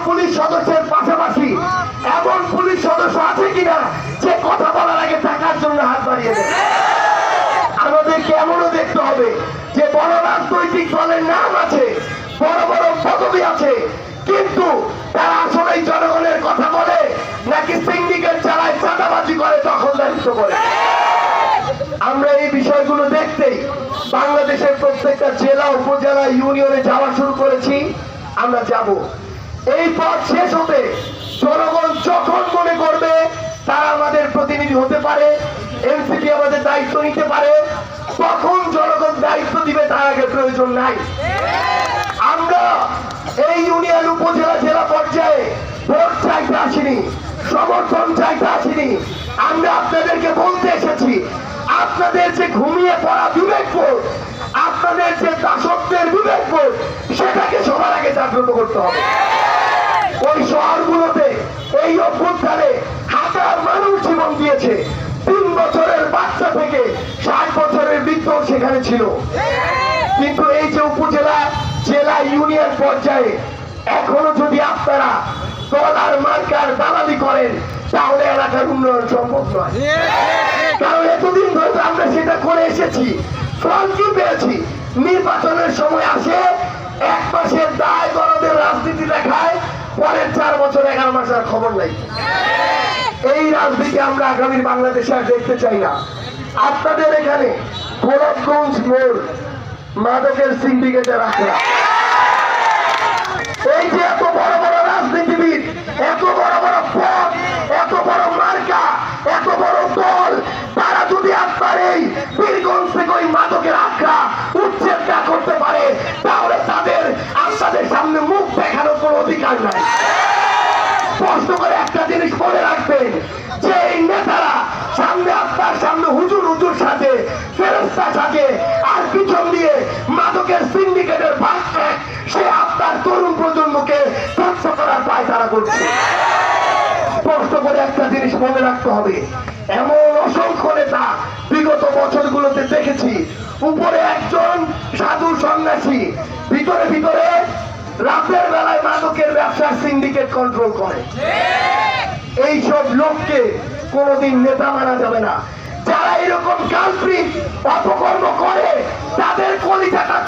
Police সদস্যের পাশাপাশি এমন পুলিশ সদস্য আছে কিনা যে কথা বলার আগে টাকার জন্য হাত বাড়িয়ে দেয়? আমাদেরকে এমনও দেখতে হবে যে বড় রাজনৈতিক দলের নাম আছে, বড় বড় পদবি আছে, কিন্তু তারা আসলে জনগণের কথা বলে নাকি সিন্ডিকেট চালায়, চাঁদাবাজি করে, দখলদারিত্ব করে। আমরা এই বিষয়গুলো দেখতেই বাংলাদেশের প্রত্যেকটা জেলা, উপজেলা, ইউনিয়নে যাওয়া শুরু করেছি। আমরা যাব, এই পথ শেষ হতে জনগণ যখন মনে করবে তারা আমাদের প্রতিনিধি হতে পারে, এনসিপি আমাদের দায়িত্ব নিতে পারে, তখন জনগণ দায়িত্ব দিবে, তার আগে প্রয়োজন নাই। আমরা এই ইউনিয়ন, উপজেলা, জেলা পর্যায়ে ভোট চাইতে আসিনি, সমর্থন চাইতে আসিনি। আমরা আপনাদেরকে বলতে এসেছি, আপনাদের যে ঘুমিয়ে পড়া বিবেকবোধ, আপনাদের যে দাসত্বের বিবেকবোধ, সেটাকে সবার আগে জাগ্রত করতে হবে। ওই শহরগুলোতে এই অভ্যুত্থানে হাজার মানুষ জীবন দিয়েছে, 3 বছরের বাচ্চা থেকে 60 বছরের বৃদ্ধ সেখানে ছিল। কিন্তু এই যে উপজেলা, জেলা, ইউনিয়ন পর্যায়ে এখনো যদি আপনারা দলার মার্কার দালালি করেন, তাহলে এলাকার উন্নয়ন সম্ভব নয়। কারণ এতদিন ধরে আমরা সেটা করে এসেছি, ফল কি পেয়েছি? নির্বাচনের সময় আসে, 1 মাসের দায় দরদের রাজনীতি দেখায়, পরের 4 বছর 11 মাস আর খবর নাই। এই রাজনীতি আমরা আগামী বাংলাদেশে আর দেখতে চাই না। আপনাদের এখানে গোলাপগঞ্জ মোড় মাদকের সিন্ডিকেটের আখড়া, এই যে এত বড় বড় রাজনীতিবিদ, এত বড় বড় পদ, এত বড় মার্কা, এত বড় দল, তারা যদি আপনার এই বীরগঞ্জ থেকে ওই মাদকের আখড়া উচ্ছেদ না করতে পারে, তাহলে তাদের আপনাদের সামনে মুখ দেখানোর কোনো অধিকার নাই। স্পষ্ট করে একটা জিনিস মনে রাখবেন, যে এই নেতারা সামনে, আপনার সামনে হুজুর হুজুর সাথে, ফেরেশতা সাথে, আর পিছন দিয়ে মাদকের সিন্ডিকেটের ভাগ, সে আপনার তরুণ প্রজন্মকে ধ্বংস করার পায়তারা করছে। স্পষ্ট করে একটা জিনিস মনে রাখতে হবে, এমন অসংখ্য নেতা বিগত বছরগুলোতে দেখেছি, উপরে একজন সাধু সন্ন্যাসী, ভিতরে ভিতরে রাতের বেলায় মাদকের ব্যবসার সিন্ডিকেট কন্ট্রোল করে। এইসব লোককে কোনোদিন নেতা মানা যাবে না। যারা এরকম কালপ্রিট অপকর্ম করে, তাদের কলিজাটা